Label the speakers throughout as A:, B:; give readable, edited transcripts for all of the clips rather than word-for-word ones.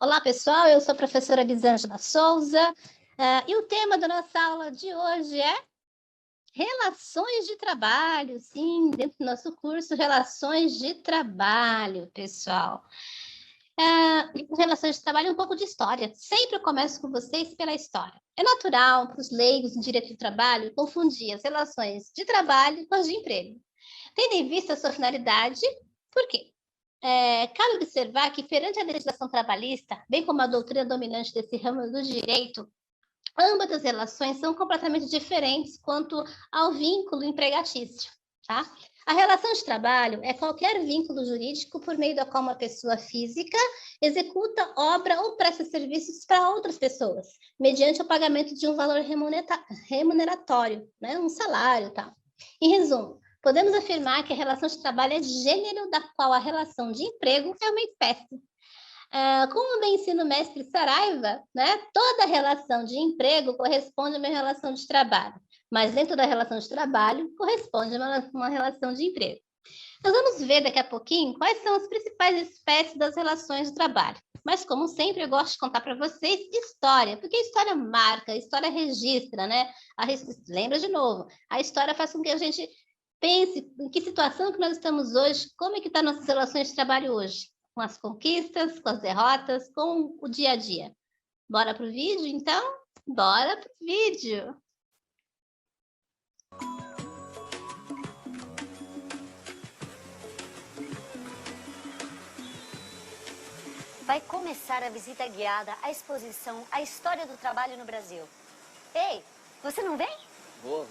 A: Olá, pessoal, eu sou a professora Elisângela Souza, e o tema da nossa aula de hoje é relações de trabalho, sim, dentro do nosso curso, relações de trabalho, pessoal. Relações de trabalho é um pouco de história. Sempre eu começo com vocês pela história. É natural para os leigos em direito de trabalho confundir as relações de trabalho com as de emprego. Tendo em vista a sua finalidade, por quê? Cabe observar que, perante a legislação trabalhista, bem como a doutrina dominante desse ramo do direito, ambas as relações são completamente diferentes quanto ao vínculo empregatício, tá? A relação de trabalho é qualquer vínculo jurídico por meio da qual uma pessoa física executa obra ou presta serviços para outras pessoas, mediante o pagamento de um valor remuneratório, né? Um salário, tá? Em resumo, podemos afirmar que a relação de trabalho é gênero da qual a relação de emprego é uma espécie. Como bem ensina o mestre Saraiva, né, toda relação de emprego corresponde a uma relação de trabalho, mas dentro da relação de trabalho corresponde a uma relação de emprego. Nós vamos ver daqui a pouquinho quais são as principais espécies das relações de trabalho. Mas, como sempre, eu gosto de contar para vocês história, porque a história marca, a história registra, né? Lembra de novo, a história faz com que a gente pense em que situação que nós estamos hoje, como é que estão nossas relações de trabalho hoje, com as conquistas, com as derrotas, com o dia a dia. Bora pro vídeo, então? Bora pro vídeo!
B: Vai começar a visita guiada à exposição A História do Trabalho no Brasil. Ei, você não vem?
C: Vou.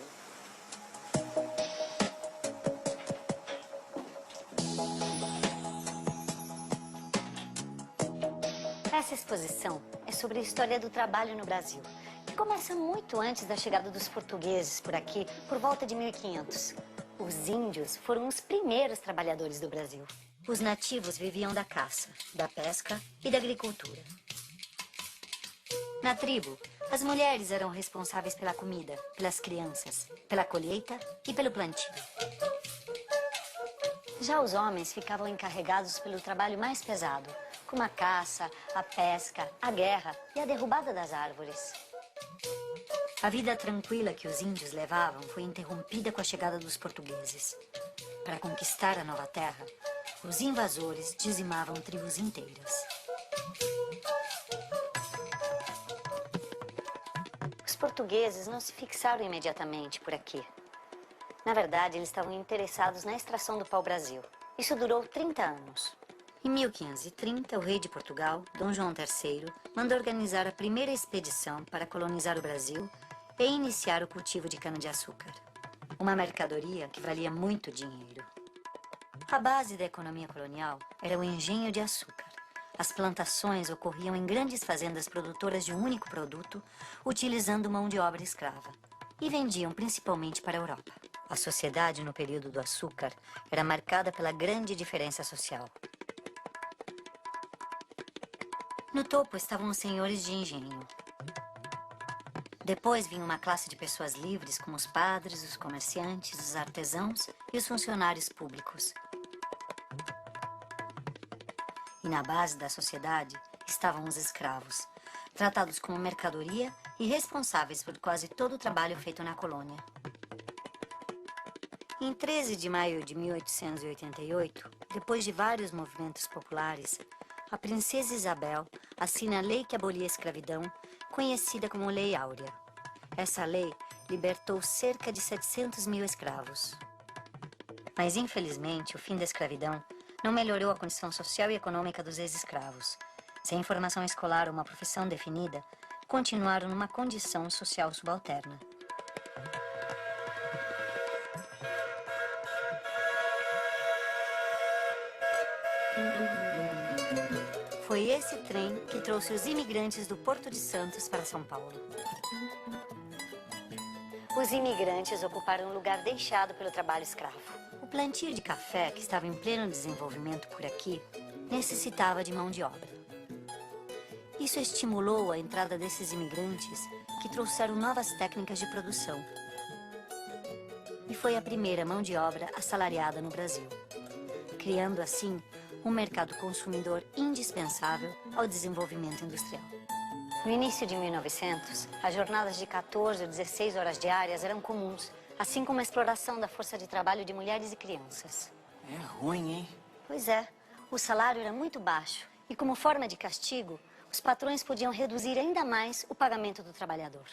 B: Essa exposição é sobre a história do trabalho no Brasil, que começa muito antes da chegada dos portugueses por aqui, por volta de 1500. Os índios foram os primeiros trabalhadores do Brasil. Os nativos viviam da caça, da pesca e da agricultura. Na tribo, as mulheres eram responsáveis pela comida, pelas crianças, pela colheita e pelo plantio. Já os homens ficavam encarregados pelo trabalho mais pesado, como a caça, a pesca, a guerra e a derrubada das árvores. A vida tranquila que os índios levavam foi interrompida com a chegada dos portugueses. Para conquistar a nova terra, os invasores dizimavam tribos inteiras. Os portugueses não se fixaram imediatamente por aqui. Na verdade, eles estavam interessados na extração do pau-brasil. Isso durou 30 anos. Em 1530, o rei de Portugal, Dom João III, mandou organizar a primeira expedição para colonizar o Brasil e iniciar o cultivo de cana-de-açúcar. Uma mercadoria que valia muito dinheiro. A base da economia colonial era o engenho de açúcar. As plantações ocorriam em grandes fazendas produtoras de um único produto, utilizando mão de obra escrava, e vendiam principalmente para a Europa. A sociedade no período do açúcar era marcada pela grande diferença social. No topo estavam os senhores de engenho. Depois vinha uma classe de pessoas livres, como os padres, os comerciantes, os artesãos e os funcionários públicos. E na base da sociedade estavam os escravos, tratados como mercadoria e responsáveis por quase todo o trabalho feito na colônia. Em 13 de maio de 1888, depois de vários movimentos populares, a princesa Isabel assina a lei que abolia a escravidão, conhecida como Lei Áurea. Essa lei libertou cerca de 700 mil escravos. Mas, infelizmente, o fim da escravidão não melhorou a condição social e econômica dos ex-escravos. Sem formação escolar ou uma profissão definida, continuaram numa condição social subalterna. Foi esse trem que trouxe os imigrantes do Porto de Santos para São Paulo. Os imigrantes ocuparam um lugar deixado pelo trabalho escravo. O plantio de café, que estava em pleno desenvolvimento por aqui, necessitava de mão de obra. Isso estimulou a entrada desses imigrantes que trouxeram novas técnicas de produção. E foi a primeira mão de obra assalariada no Brasil, criando assim um mercado consumidor indispensável ao desenvolvimento industrial. No início de 1900, as jornadas de 14 ou 16 horas diárias eram comuns, assim como a exploração da força de trabalho de mulheres e crianças.
C: É ruim, hein?
B: Pois é, o salário era muito baixo e, como forma de castigo, os patrões podiam reduzir ainda mais o pagamento do trabalhador.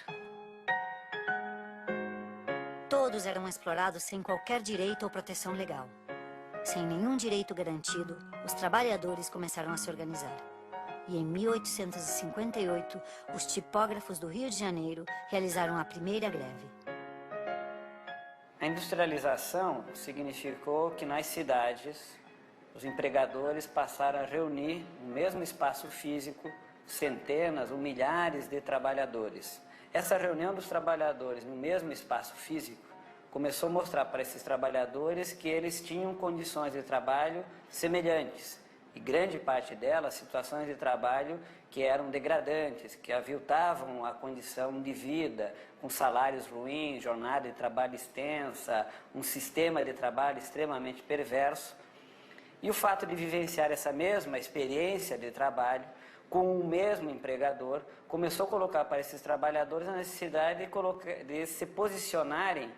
B: Todos eram explorados sem qualquer direito ou proteção legal. Sem nenhum direito garantido, os trabalhadores começaram a se organizar. E em 1858, os tipógrafos do Rio de Janeiro realizaram a primeira greve.
C: A industrialização significou que nas cidades os empregadores passaram a reunir no mesmo espaço físico centenas ou milhares de trabalhadores. Essa reunião dos trabalhadores no mesmo espaço físico começou a mostrar para esses trabalhadores que eles tinham condições de trabalho semelhantes. E grande parte delas, situações de trabalho que eram degradantes, que aviltavam a condição de vida, com salários ruins, jornada de trabalho extensa, um sistema de trabalho extremamente perverso. E o fato de vivenciar essa mesma experiência de trabalho com o mesmo empregador começou a colocar para esses trabalhadores a necessidade de se posicionarem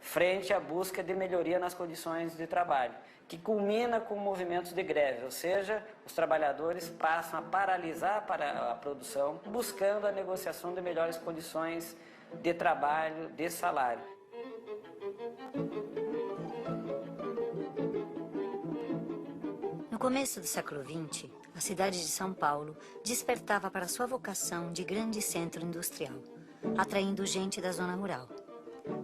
C: frente à busca de melhoria nas condições de trabalho, que culmina com movimentos de greve, ou seja, os trabalhadores passam a paralisar a produção, buscando a negociação de melhores condições de trabalho, de salário.
B: No começo do século XX, a cidade de São Paulo despertava para sua vocação de grande centro industrial, atraindo gente da zona rural.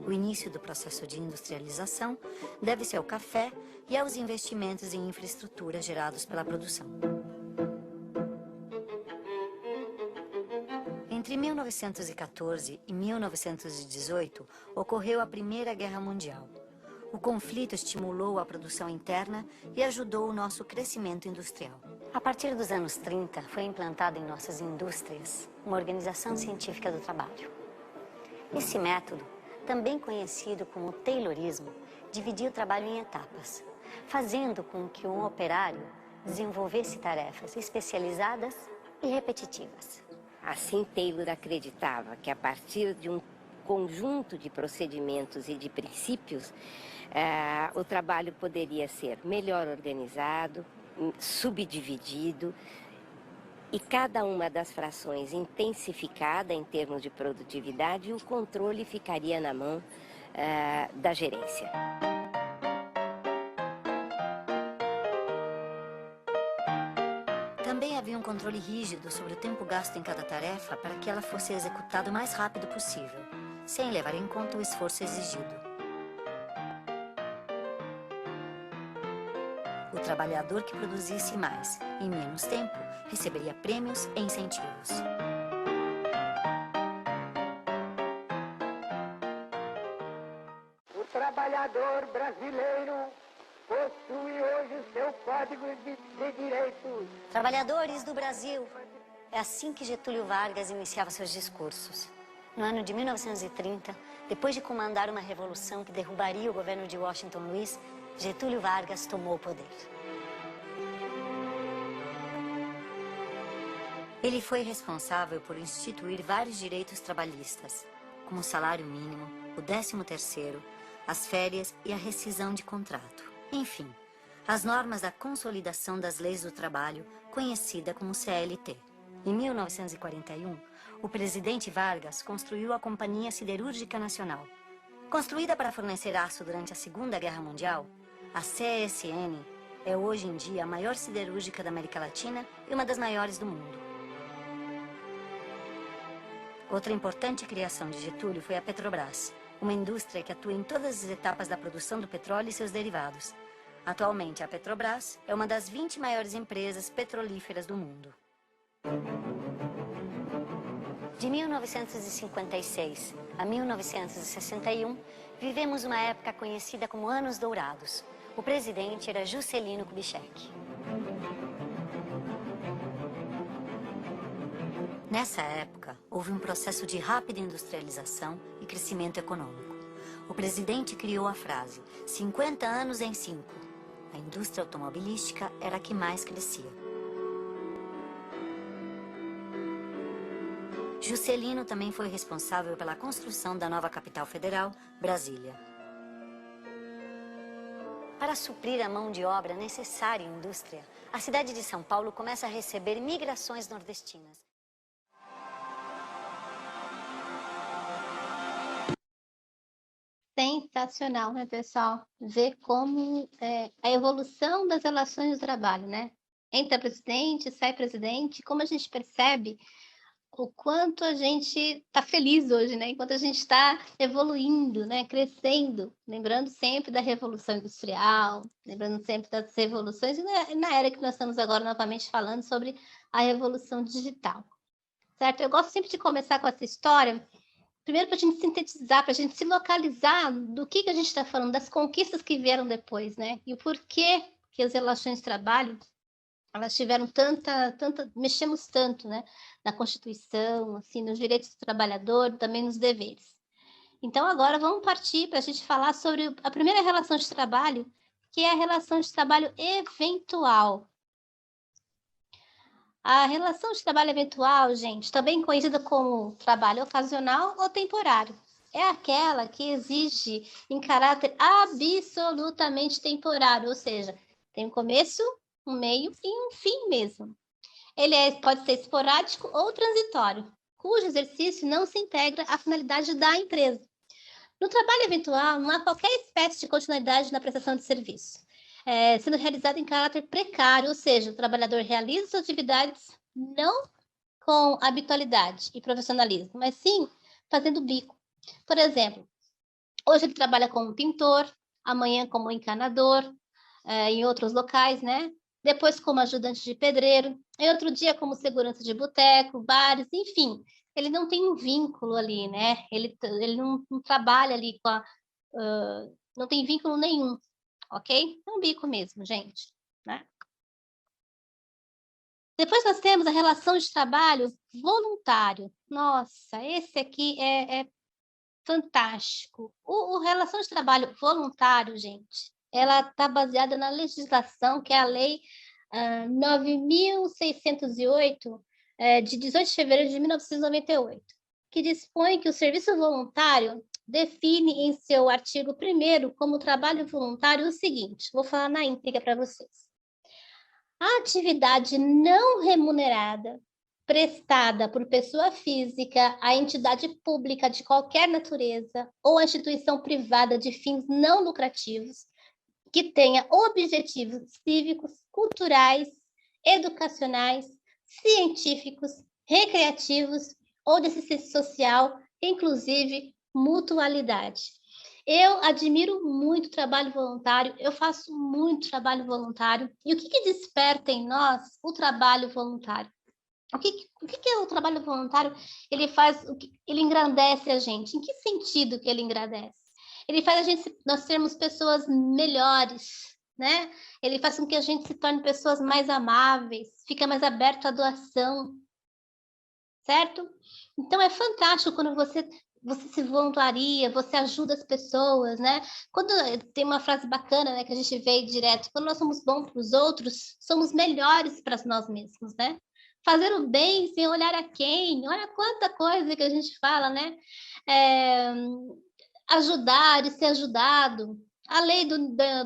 B: O início do processo de industrialização deve-se ao café e aos investimentos em infraestrutura gerados pela produção. Entre 1914 e 1918, ocorreu a Primeira Guerra Mundial. O conflito estimulou a produção interna e ajudou o nosso crescimento industrial. A partir dos anos 30, foi implantada em nossas indústrias uma organização científica do trabalho. Esse método, também conhecido como Taylorismo, dividia o trabalho em etapas, fazendo com que um operário desenvolvesse tarefas especializadas e repetitivas.
D: Assim, Taylor acreditava que a partir de um conjunto de procedimentos e de princípios, o trabalho poderia ser melhor organizado, subdividido, e cada uma das frações intensificada em termos de produtividade, e o controle ficaria na mão da gerência.
B: Também havia um controle rígido sobre o tempo gasto em cada tarefa para que ela fosse executada o mais rápido possível, sem levar em conta o esforço exigido. O trabalhador que produzisse mais, em menos tempo, receberia prêmios e incentivos.
E: O trabalhador brasileiro possui hoje o seu código de direitos.
B: Trabalhadores do Brasil. É assim que Getúlio Vargas iniciava seus discursos. No ano de 1930, depois de comandar uma revolução que derrubaria o governo de Washington Luiz, Getúlio Vargas tomou o poder. Ele foi responsável por instituir vários direitos trabalhistas, como o salário mínimo, o 13º, as férias e a rescisão de contrato. Enfim, as normas da Consolidação das Leis do Trabalho, conhecida como CLT. Em 1941, o presidente Vargas construiu a Companhia Siderúrgica Nacional. Construída para fornecer aço durante a Segunda Guerra Mundial, a CSN é hoje em dia a maior siderúrgica da América Latina e uma das maiores do mundo. Outra importante criação de Getúlio foi a Petrobras, uma indústria que atua em todas as etapas da produção do petróleo e seus derivados. Atualmente, a Petrobras é uma das 20 maiores empresas petrolíferas do mundo. De 1956 a 1961, vivemos uma época conhecida como Anos Dourados. O presidente era Juscelino Kubitschek. Nessa época, houve um processo de rápida industrialização e crescimento econômico. O presidente criou a frase 50 anos em 5, A indústria automobilística era a que mais crescia. Juscelino também foi responsável pela construção da nova capital federal, Brasília. Para suprir a mão de obra necessária em indústria, a cidade de São Paulo começa a receber migrações nordestinas.
A: Sensacional, né, pessoal? Ver como a evolução das relações de trabalho, né? Entra presidente, sai presidente, como a gente percebe o quanto a gente está feliz hoje, né? Enquanto a gente está evoluindo, né? Crescendo, lembrando sempre da Revolução Industrial, lembrando sempre das revoluções, e na era que nós estamos agora novamente falando sobre a Revolução Digital, certo? Eu gosto sempre de começar com essa história, primeiro para a gente sintetizar, para a gente se localizar do que a gente está falando, das conquistas que vieram depois, né? E o porquê que as relações de trabalho elas tiveram mexemos tanto, né, na Constituição, assim, nos direitos do trabalhador, também nos deveres. Então, agora vamos partir para a gente falar sobre a primeira relação de trabalho, que é a relação de trabalho eventual. A relação de trabalho eventual, gente, também conhecida como trabalho ocasional ou temporário, é aquela que exige em caráter absolutamente temporário, ou seja, tem um começo, um meio e um fim mesmo. Ele pode ser esporádico ou transitório, cujo exercício não se integra à finalidade da empresa. No trabalho eventual, não há qualquer espécie de continuidade na prestação de serviço, sendo realizado em caráter precário, ou seja, o trabalhador realiza suas atividades não com habitualidade e profissionalismo, mas sim fazendo bico. Por exemplo, hoje ele trabalha como pintor, amanhã como encanador, em outros locais, né? Depois como ajudante de pedreiro, em outro dia como segurança de boteco, bares, enfim. Ele não tem um vínculo ali, né? Ele não trabalha ali com não tem vínculo nenhum, ok? É um bico mesmo, gente, né? Depois nós temos a relação de trabalho voluntário. Nossa, esse aqui é fantástico. O relação de trabalho voluntário, gente, ela está baseada na legislação, que é a Lei 9.608, de 18 de fevereiro de 1998, que dispõe que o serviço voluntário define em seu artigo 1º como trabalho voluntário o seguinte, vou falar na íntegra para vocês. A atividade não remunerada prestada por pessoa física, a entidade pública de qualquer natureza ou a instituição privada de fins não lucrativos que tenha objetivos cívicos, culturais, educacionais, científicos, recreativos ou de assistência social, inclusive mutualidade. Eu admiro muito o trabalho voluntário, eu faço muito trabalho voluntário. E o que desperta em nós o trabalho voluntário? O que é o trabalho voluntário? Ele faz, ele engrandece a gente. Em que sentido que ele engrandece? Ele faz nós sermos pessoas melhores, né? Ele faz com que a gente se torne pessoas mais amáveis, fica mais aberto à doação, certo? Então é fantástico quando você se voluntaria, você ajuda as pessoas, né? Quando tem uma frase bacana, né, que a gente vê direto, quando nós somos bons para os outros, somos melhores para nós mesmos, né? Fazer o bem sem olhar a quem, olha quanta coisa que a gente fala, né? Ajudar e ser ajudado, a lei do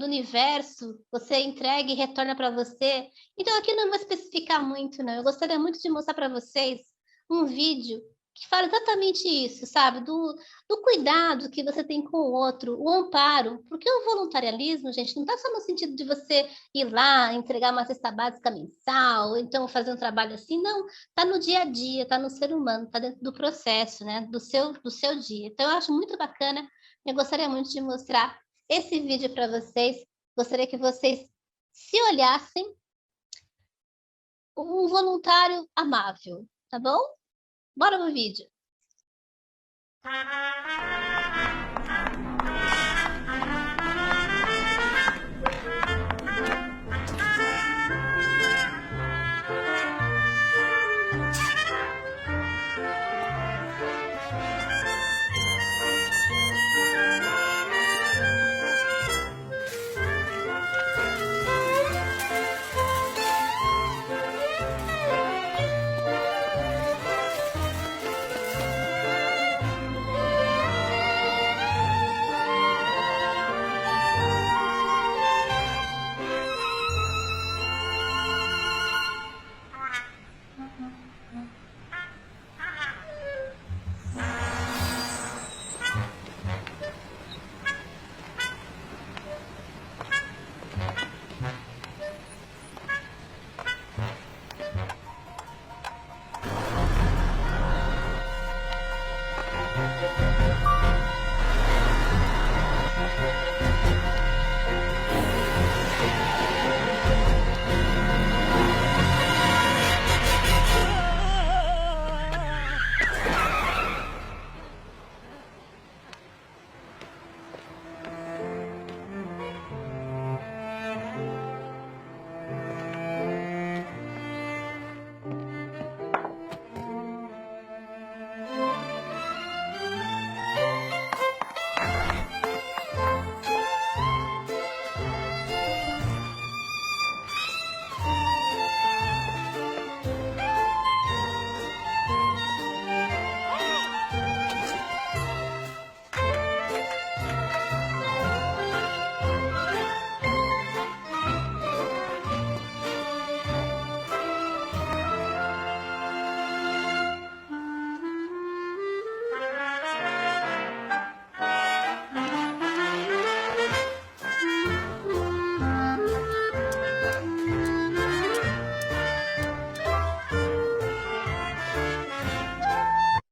A: universo, você entrega e retorna para você. Então aqui não vou especificar muito, não. Eu gostaria muito de mostrar para vocês um vídeo que fala exatamente isso, sabe? Do cuidado que você tem com o outro, o amparo. Porque o voluntarialismo, gente, não está só no sentido de você ir lá, entregar uma cesta básica mensal, ou então fazer um trabalho assim, não. Está no dia a dia, está no ser humano, está dentro do processo, né? Do seu dia. Então, eu acho muito bacana. Eu gostaria muito de mostrar esse vídeo para vocês. Gostaria que vocês se olhassem um voluntário amável, tá bom? Bora pro vídeo.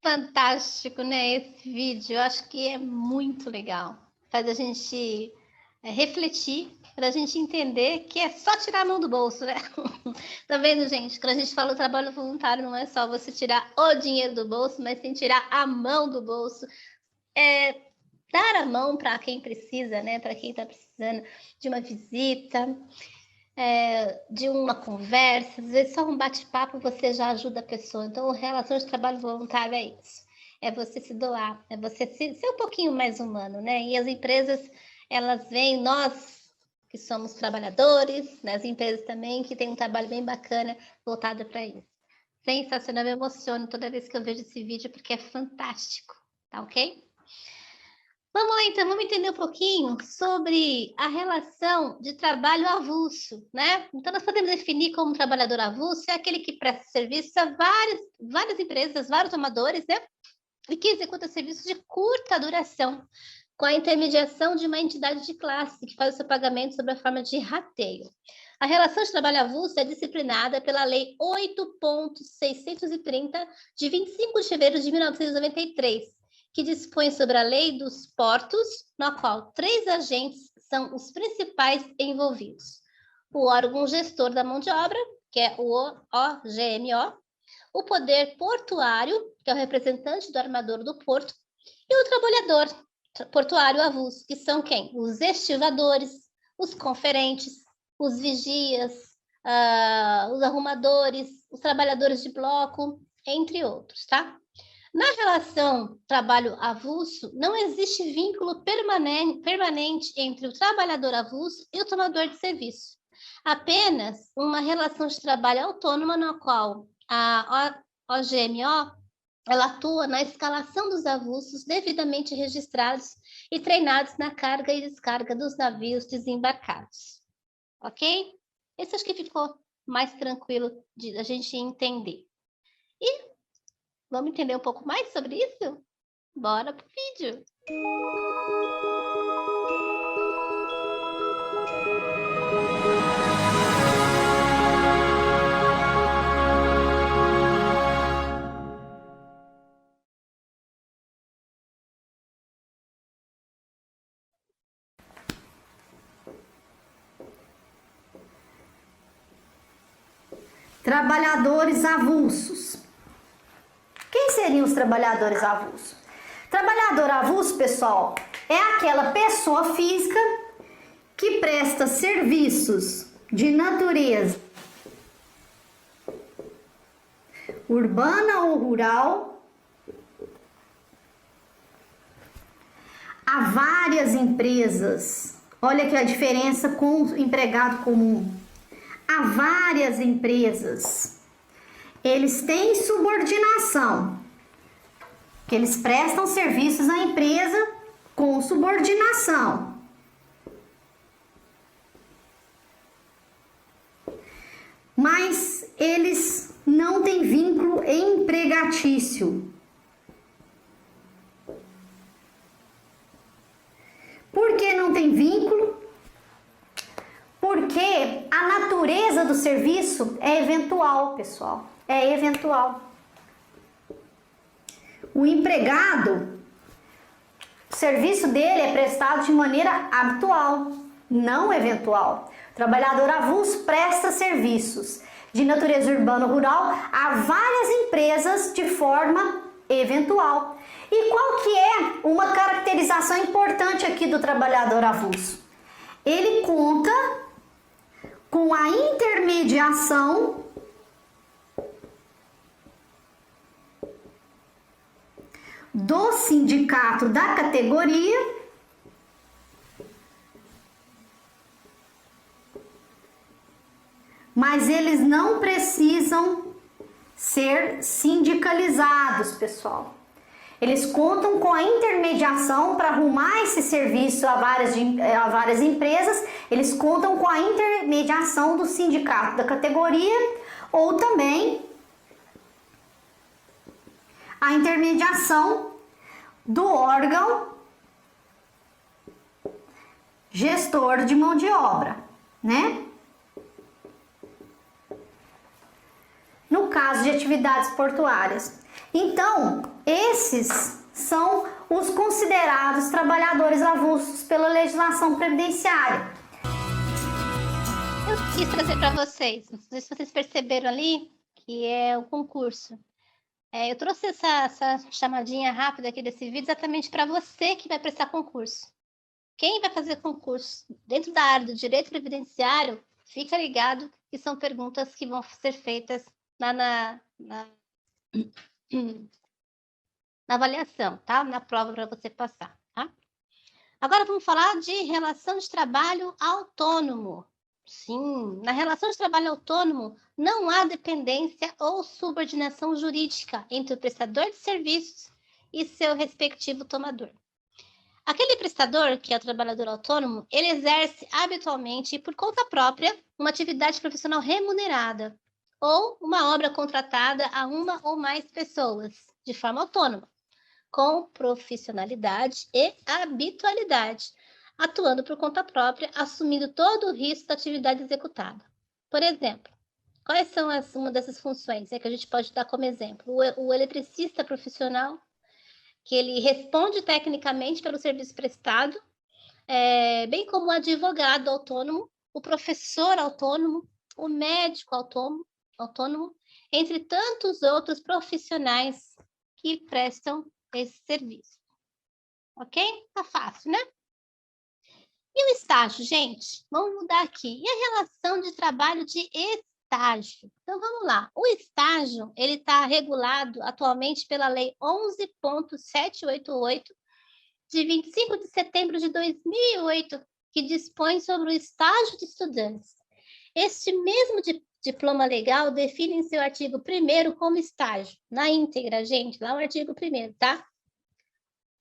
A: Fantástico, né? Esse vídeo, eu acho que é muito legal. Faz a gente refletir, para a gente entender que é só tirar a mão do bolso, né? Tá vendo, gente? Quando a gente fala do trabalho voluntário, não é só você tirar o dinheiro do bolso, mas sim tirar a mão do bolso. Dar a mão para quem precisa, né? Para quem está precisando de uma visita, de uma conversa, às vezes só um bate-papo você já ajuda a pessoa. Então, relação de trabalho voluntário é isso. É você se doar, é você ser um pouquinho mais humano, né? E as empresas, elas veem nós que somos trabalhadores, né? As empresas também que têm um trabalho bem bacana voltado para isso. Sensacional, eu me emociono toda vez que eu vejo esse vídeo porque é fantástico, tá ok? Vamos lá, então, vamos entender um pouquinho sobre a relação de trabalho avulso, né? Então, nós podemos definir como trabalhador avulso é aquele que presta serviço a várias empresas, vários amadores, né? E que executa serviços de curta duração, com a intermediação de uma entidade de classe, que faz o seu pagamento sob a forma de rateio. A relação de trabalho avulso é disciplinada pela Lei 8.630, de 25 de fevereiro de 1993, que dispõe sobre a Lei dos Portos, na qual 3 agentes são os principais envolvidos. O órgão gestor da mão de obra, que é o OGMO, o poder portuário, que é o representante do armador do porto, e o trabalhador portuário avulso, que são quem? Os estivadores, os conferentes, os vigias, os arrumadores, os trabalhadores de bloco, entre outros, tá? Na relação trabalho avulso, não existe vínculo permanente entre o trabalhador avulso e o tomador de serviço. Apenas uma relação de trabalho autônoma na qual a OGMO ela atua na escalação dos avulsos devidamente registrados e treinados na carga e descarga dos navios desembarcados. Ok? Esse acho que ficou mais tranquilo de a gente entender. E vamos entender um pouco mais sobre isso? Bora pro vídeo!
F: Trabalhadores avulsos. Quem seriam os trabalhadores avulsos? Trabalhador avulso, pessoal, é aquela pessoa física que presta serviços de natureza urbana ou rural a várias empresas. Olha aqui a diferença com o empregado comum. Há várias empresas, eles têm subordinação, que eles prestam serviços à empresa com subordinação. Mas eles não têm vínculo empregatício. Por que não tem vínculo? Porque a natureza do serviço é eventual, pessoal. É eventual. O empregado, o serviço dele é prestado de maneira habitual, não eventual. O trabalhador avulso presta serviços de natureza urbano-rural a várias empresas de forma eventual. E qual que é uma caracterização importante aqui do trabalhador avulso? Ele conta com a intermediação do sindicato da categoria mas eles não precisam ser sindicalizados, pessoal. Eles contam com a intermediação para arrumar esse serviço a várias empresas, eles contam com a intermediação do sindicato da categoria ou também a intermediação do órgão gestor de mão de obra, né? No caso de atividades portuárias. Então, esses são os considerados trabalhadores avulsos pela legislação previdenciária.
A: Eu quis trazer para vocês, não sei se vocês perceberam ali, que é o concurso. Eu trouxe essa chamadinha rápida aqui desse vídeo exatamente para você que vai prestar concurso. Quem vai fazer concurso dentro da área do direito previdenciário, fica ligado que são perguntas que vão ser feitas na avaliação, tá? Na prova para você passar, tá? Agora vamos falar de relação de trabalho autônomo. Sim, na relação de trabalho autônomo não há dependência ou subordinação jurídica entre o prestador de serviços e seu respectivo tomador. Aquele prestador, que é o trabalhador autônomo, ele exerce habitualmente por conta própria uma atividade profissional remunerada ou uma obra contratada a uma ou mais pessoas, de forma autônoma, com profissionalidade e habitualidade, atuando por conta própria, assumindo todo o risco da atividade executada. Por exemplo, quais são uma dessas funções que a gente pode dar como exemplo? O eletricista profissional, que ele responde tecnicamente pelo serviço prestado, bem como o advogado autônomo, o professor autônomo, o médico autônomo, entre tantos outros profissionais que prestam esse serviço. Ok? Tá fácil, né? E o estágio, gente? Vamos mudar aqui. E a relação de trabalho de estágio? Então, vamos lá. O estágio, ele está regulado atualmente pela Lei 11.788, de 25 de setembro de 2008, que dispõe sobre o estágio de estudantes. Este mesmo diploma legal define em seu artigo 1º como estágio, na íntegra, gente, lá o artigo 1º, tá?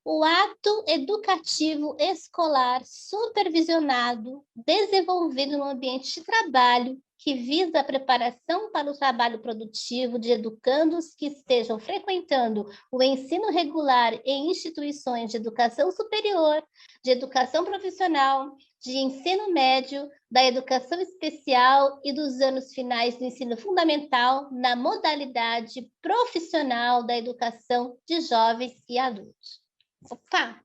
A: O ato educativo escolar supervisionado, desenvolvido no ambiente de trabalho, que visa a preparação para o trabalho produtivo de educandos que estejam frequentando o ensino regular em instituições de educação superior, de educação profissional, de ensino médio, da educação especial e dos anos finais do ensino fundamental na modalidade profissional da educação de jovens e adultos. Opa!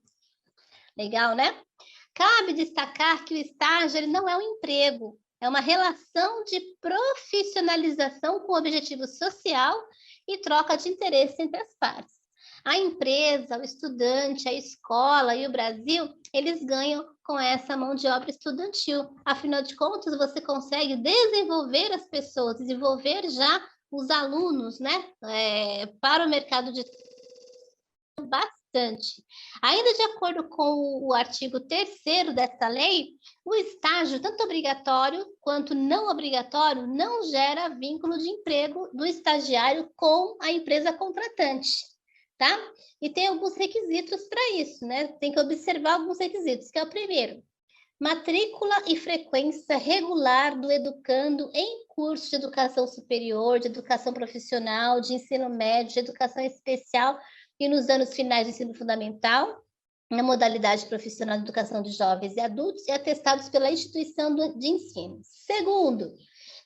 A: Legal, né? Cabe destacar que o estágio ele não é um emprego, é uma relação de profissionalização com objetivo social e troca de interesse entre as partes. A empresa, o estudante, a escola e o Brasil, eles ganham com essa mão de obra estudantil. Afinal de contas, você consegue desenvolver as pessoas, desenvolver já os alunos, né, para o mercado de trabalho. Ainda de acordo com o artigo 3º desta lei, o estágio, tanto obrigatório quanto não obrigatório, não gera vínculo de emprego do estagiário com a empresa contratante, tá? E tem alguns requisitos para isso, né? Tem que observar alguns requisitos, que é o primeiro: matrícula e frequência regular do educando em curso de educação superior, de educação profissional, de ensino médio, de educação especial e nos anos finais do ensino fundamental, na modalidade profissional de educação de jovens e adultos, e atestados pela instituição de ensino. Segundo,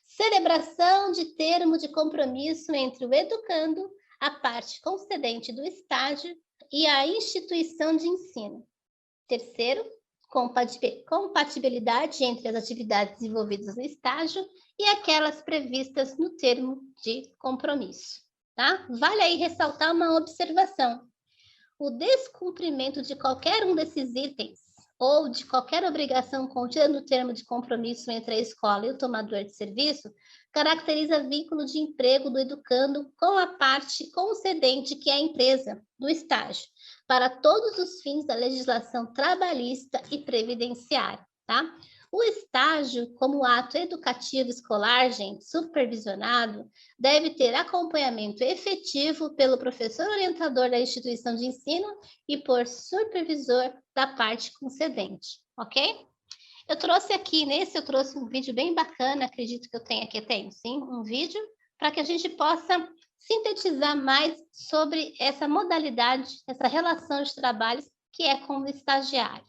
A: celebração de termo de compromisso entre o educando, a parte concedente do estágio e a instituição de ensino. Terceiro, compatibilidade entre as atividades envolvidas no estágio e aquelas previstas no termo de compromisso. Tá? Vale aí ressaltar uma observação. O descumprimento de qualquer um desses itens ou de qualquer obrigação contida no termo de compromisso entre a escola e o tomador de serviço caracteriza vínculo de emprego do educando com a parte concedente, que é a empresa, do estágio, para todos os fins da legislação trabalhista e previdenciária, tá? O estágio, como ato educativo escolar, gente, supervisionado, deve ter acompanhamento efetivo pelo professor orientador da instituição de ensino e por supervisor da parte concedente, ok? Eu trouxe um vídeo bem bacana, acredito que eu tenho aqui, sim, um vídeo, para que a gente possa sintetizar mais sobre essa modalidade, essa relação de trabalhos que é com o estagiário.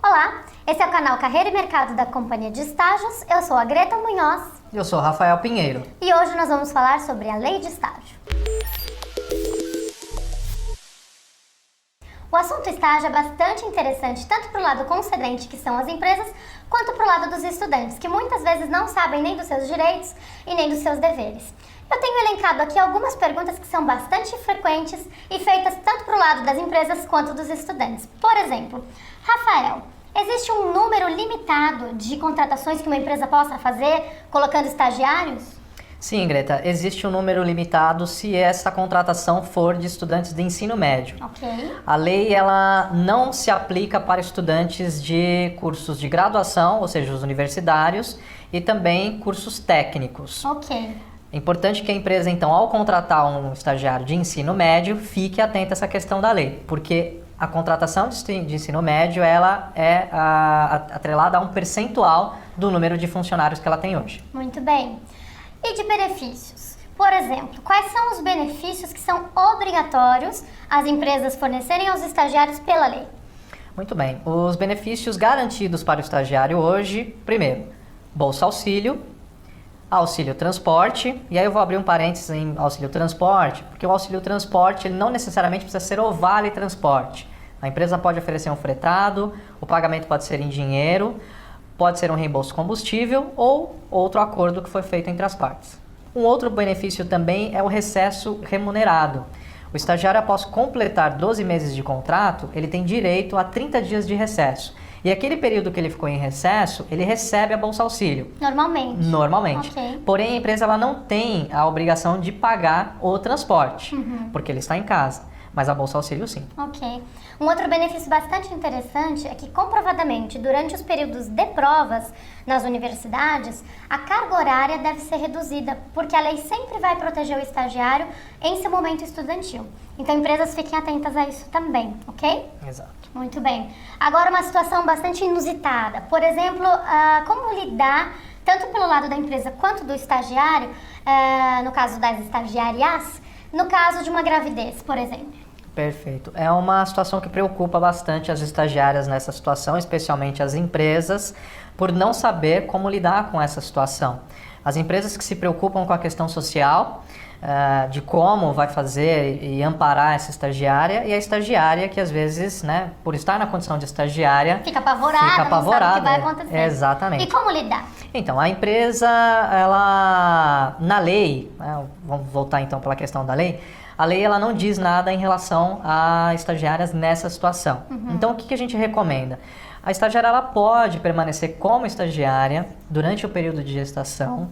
G: Olá, esse é o canal Carreira e Mercado da Companhia de Estágios. Eu sou a Greta Munhoz.
H: Eu sou o Rafael Pinheiro.
G: E hoje nós vamos falar sobre a Lei de Estágio. O assunto estágio é bastante interessante, tanto para o lado concedente, que são as empresas, quanto para o lado dos estudantes, que muitas vezes não sabem nem dos seus direitos e nem dos seus deveres. Eu tenho elencado aqui algumas perguntas que são bastante frequentes e feitas tanto para o lado das empresas quanto dos estudantes. Por exemplo, Rafael, existe um número limitado de contratações que uma empresa possa fazer colocando estagiários?
H: Sim, Greta, existe um número limitado se essa contratação for de estudantes de ensino médio.
G: Ok.
H: A lei ela não se aplica para estudantes de cursos de graduação, ou seja, os universitários, e também cursos técnicos.
G: Ok.
H: É importante que a empresa, então, ao contratar um estagiário de ensino médio, fique atenta a essa questão da lei, porque a contratação de ensino médio ela é atrelada a um percentual do número de funcionários que ela tem hoje.
G: Muito bem. E de benefícios? Por exemplo, quais são os benefícios que são obrigatórios as empresas fornecerem aos estagiários pela lei?
H: Muito bem. Os benefícios garantidos para o estagiário hoje, primeiro, Bolsa Auxílio, Auxílio Transporte, e aí eu vou abrir um parênteses em Auxílio Transporte, porque o Auxílio Transporte ele não necessariamente precisa ser o Vale Transporte. A empresa pode oferecer um fretado, o pagamento pode ser em dinheiro, pode ser um reembolso combustível ou outro acordo que foi feito entre as partes. Um outro benefício também é o recesso remunerado. O estagiário, após completar 12 meses de contrato, ele tem direito a 30 dias de recesso. E aquele período que ele ficou em recesso, ele recebe a Bolsa Auxílio.
G: Normalmente?
H: Normalmente.
G: Okay.
H: Porém, a empresa ela não tem a obrigação de pagar o transporte, porque ele está em casa. Mas a Bolsa Auxílio, sim.
G: Ok. Um outro benefício bastante interessante é que, comprovadamente, durante os períodos de provas nas universidades, a carga horária deve ser reduzida, porque a lei sempre vai proteger o estagiário em seu momento estudantil. Então, empresas fiquem atentas a isso também, ok?
H: Exato.
G: Muito bem. Agora, uma situação bastante inusitada. Por exemplo, como lidar, tanto pelo lado da empresa quanto do estagiário, no caso das estagiárias, no caso de uma gravidez, por exemplo?
H: Perfeito. É uma situação que preocupa bastante as estagiárias nessa situação, especialmente as empresas, por não saber como lidar com essa situação. As empresas que se preocupam com a questão social, de como vai fazer e amparar essa estagiária, e a estagiária que às vezes, né, por estar na condição de estagiária,
G: fica apavorada, não sabe o que vai acontecer.
H: Exatamente.
G: E como lidar?
H: Então, a empresa, ela, na lei, vamos voltar então pela questão da lei, a lei ela não diz nada em relação a estagiárias nessa situação. Então, o que a gente recomenda? A estagiária ela pode permanecer como estagiária durante o período de gestação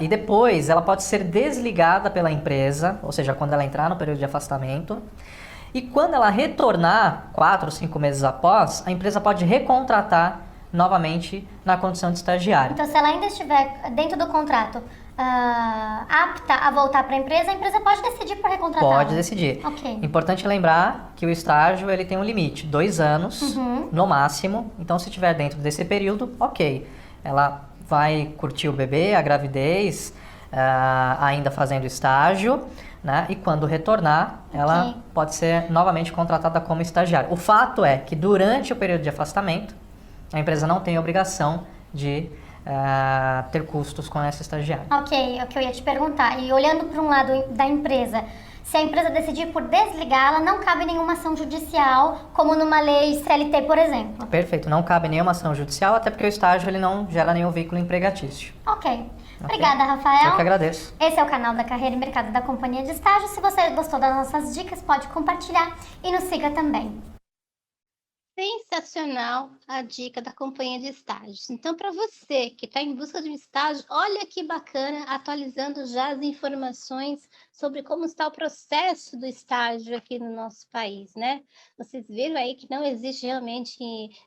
H: e depois ela pode ser desligada pela empresa, ou seja, quando ela entrar no período de afastamento. E quando ela retornar, 4 ou 5 meses após, a empresa pode recontratar novamente na condição de estagiária.
G: Então, se ela ainda estiver dentro do contrato apta a voltar para a empresa pode decidir por recontratar?
H: Pode decidir.
G: Okay.
H: Importante lembrar que o estágio ele tem um limite, 2 anos no máximo. Então, se estiver dentro desse período, ok. Ela vai curtir o bebê, a gravidez, ainda fazendo estágio, né? E quando retornar, ela pode ser novamente contratada como estagiária. O fato é que durante o período de afastamento, a empresa não tem a obrigação de ter custos com essa estagiária.
G: Ok, é o que eu ia te perguntar. E olhando para um lado da empresa, se a empresa decidir por desligá-la, não cabe nenhuma ação judicial, como numa lei CLT, por exemplo.
H: Perfeito, não cabe nenhuma ação judicial, até porque o estágio ele não gera nenhum vínculo empregatício.
G: Ok. Obrigada, Rafael.
H: Eu que agradeço.
G: Esse é o canal da Carreira e Mercado da Companhia de Estágio. Se você gostou das nossas dicas, pode compartilhar e nos siga também.
A: Sensacional a dica da companhia de estágios. Então, para você que está em busca de um estágio, olha que bacana, atualizando já as informações sobre como está o processo do estágio aqui no nosso país, né? Vocês viram aí que não existe realmente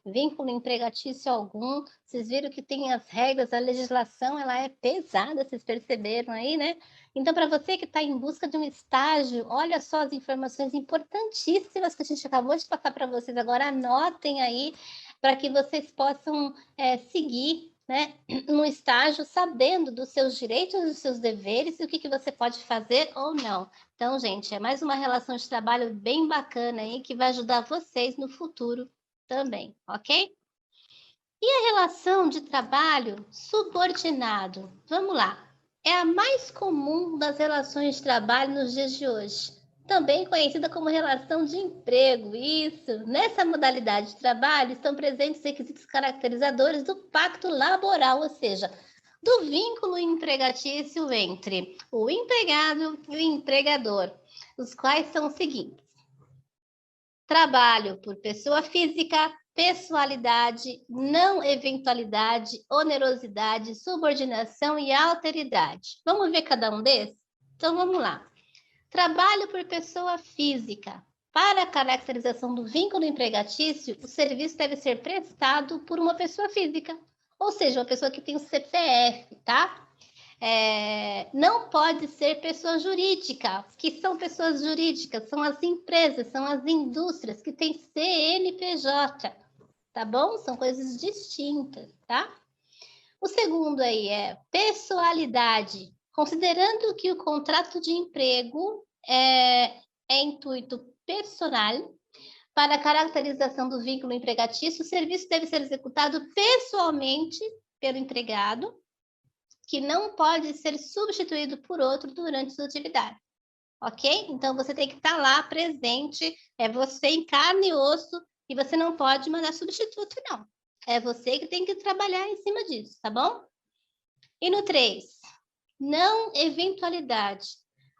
A: vínculo empregatício algum, vocês viram que tem as regras, a legislação, ela é pesada, vocês perceberam aí, né? Então, para você que está em busca de um estágio, olha só as informações importantíssimas que a gente acabou de passar para vocês agora, anotem aí para que vocês possam seguir, né, no estágio, sabendo dos seus direitos e dos seus deveres e o que você pode fazer ou não. Então, gente, é mais uma relação de trabalho bem bacana aí que vai ajudar vocês no futuro também, ok? E a relação de trabalho subordinado? Vamos lá. É a mais comum das relações de trabalho nos dias de hoje, também conhecida como relação de emprego. Isso, nessa modalidade de trabalho estão presentes requisitos caracterizadores do pacto laboral, ou seja, do vínculo empregatício entre o empregado e o empregador, os quais são os seguintes: trabalho por pessoa física, pessoalidade, não eventualidade, onerosidade, subordinação e alteridade. Vamos ver cada um desses? Então, vamos lá. Trabalho por pessoa física. Para a caracterização do vínculo empregatício, o serviço deve ser prestado por uma pessoa física, ou seja, uma pessoa que tem o CPF, tá? Não pode ser pessoa jurídica. Que são pessoas jurídicas? São as empresas, são as indústrias que têm CNPJ. Tá bom? São coisas distintas, tá? O segundo aí é pessoalidade. Considerando que o contrato de emprego é intuito personal, para a caracterização do vínculo empregatício, o serviço deve ser executado pessoalmente pelo empregado, que não pode ser substituído por outro durante sua atividade. Ok? Então, você tem que estar lá presente, é você em carne e osso, e você não pode mandar substituto, não. É você que tem que trabalhar em cima disso, tá bom? E no 3, não eventualidade.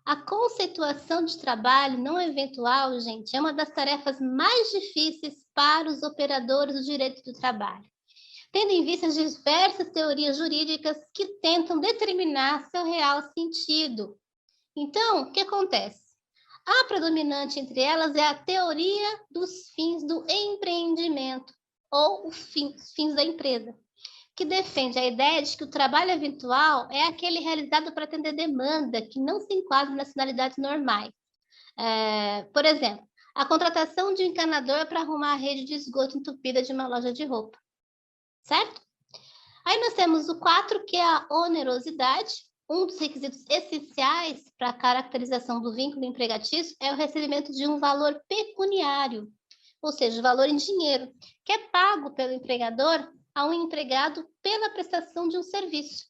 A: A conceituação de trabalho não eventual, gente, é uma das tarefas mais difíceis para os operadores do direito do trabalho, tendo em vista as diversas teorias jurídicas que tentam determinar seu real sentido. Então, o que acontece? A predominante entre elas é a teoria dos fins do empreendimento, ou os fins da empresa, que defende a ideia de que o trabalho eventual é aquele realizado para atender demanda que não se enquadra nas finalidades normais. Por exemplo, a contratação de um encanador para arrumar a rede de esgoto entupida de uma loja de roupa. Certo? Aí nós temos o 4, que é a onerosidade. Um dos requisitos essenciais para a caracterização do vínculo empregatício é o recebimento de um valor pecuniário, ou seja, o valor em dinheiro, que é pago pelo empregador a um empregado pela prestação de um serviço.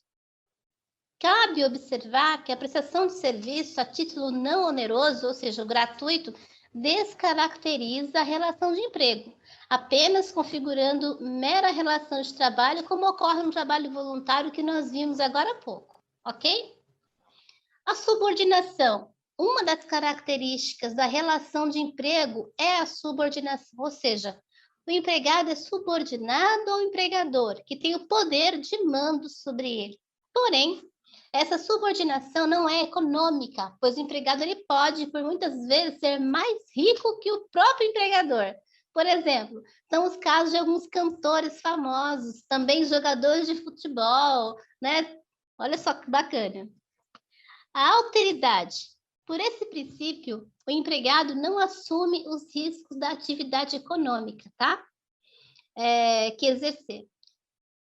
A: Cabe observar que a prestação de serviço a título não oneroso, ou seja, o gratuito, descaracteriza a relação de emprego, apenas configurando mera relação de trabalho, como ocorre no trabalho voluntário que nós vimos agora há pouco, ok? A subordinação. Uma das características da relação de emprego é a subordinação, ou seja, o empregado é subordinado ao empregador, que tem o poder de mando sobre ele. Porém, essa subordinação não é econômica, pois o empregado ele pode, por muitas vezes, ser mais rico que o próprio empregador. Por exemplo, são os casos de alguns cantores famosos, também jogadores de futebol, né? Olha só que bacana. A alteridade. Por esse princípio, o empregado não assume os riscos da atividade econômica, tá? Que exercer.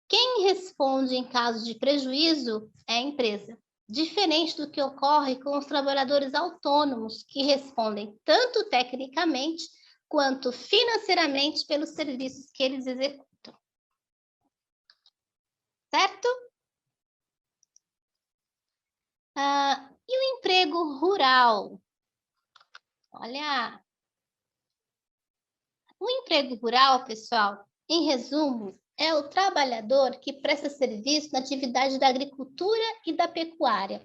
A: Quem responde em caso de prejuízo é a empresa, diferente do que ocorre com os trabalhadores autônomos, que respondem tanto tecnicamente quanto financeiramente pelos serviços que eles executam. certo? E o emprego rural? Olha, o emprego rural, pessoal, em resumo, é o trabalhador que presta serviço na atividade da agricultura e da pecuária.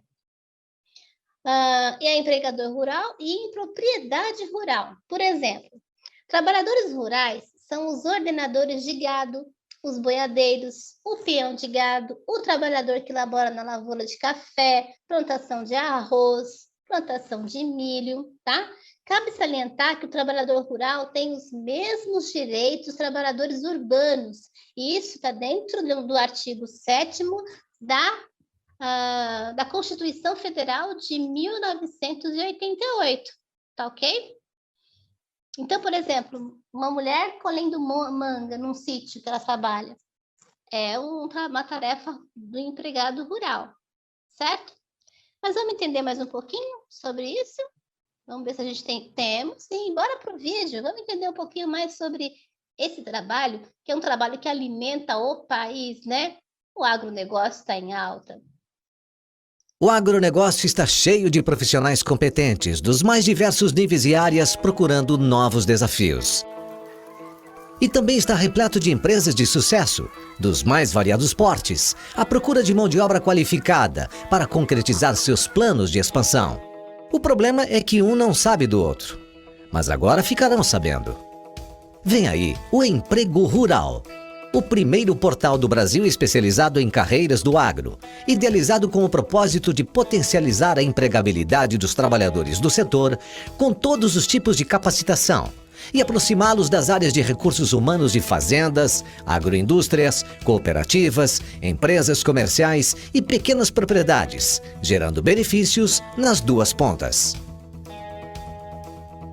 A: É empregador rural e em propriedade rural. Por exemplo, trabalhadores rurais são os ordenadores de gado, os boiadeiros, o peão de gado, o trabalhador que labora na lavoura de café, plantação de arroz, plantação de milho, tá? Cabe salientar que o trabalhador rural tem os mesmos direitos dos trabalhadores urbanos, e isso está dentro do artigo 7º da Constituição Federal de 1988, tá ok? Então, por exemplo, uma mulher colhendo manga num sítio que ela trabalha é uma tarefa do empregado rural, certo? Mas vamos entender mais um pouquinho sobre isso? Vamos ver se a gente temos. E bora para o vídeo, vamos entender um pouquinho mais sobre esse trabalho, que é um trabalho que alimenta o país, né? O agronegócio está em alta.
I: O agronegócio está cheio de profissionais competentes dos mais diversos níveis e áreas procurando novos desafios. E também está repleto de empresas de sucesso, dos mais variados portes, à procura de mão de obra qualificada para concretizar seus planos de expansão. O problema é que um não sabe do outro, mas agora ficarão sabendo. Vem aí o Emprego Rural. O primeiro portal do Brasil especializado em carreiras do agro, idealizado com o propósito de potencializar a empregabilidade dos trabalhadores do setor com todos os tipos de capacitação e aproximá-los das áreas de recursos humanos de fazendas, agroindústrias, cooperativas, empresas comerciais e pequenas propriedades, gerando benefícios nas duas pontas.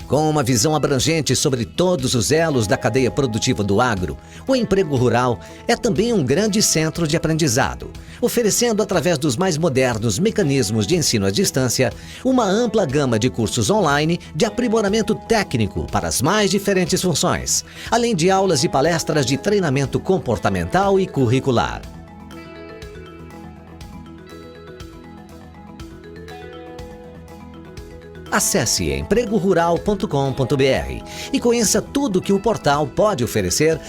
I: Com uma visão abrangente sobre todos os elos da cadeia produtiva do agro, o Emprego Rural é também um grande centro de aprendizado, oferecendo, através dos mais modernos mecanismos de ensino à distância, uma ampla gama de cursos online de aprimoramento técnico para as mais diferentes funções, além de aulas e palestras de treinamento comportamental e curricular. Acesse empregorural.com.br e conheça tudo que o portal pode oferecer.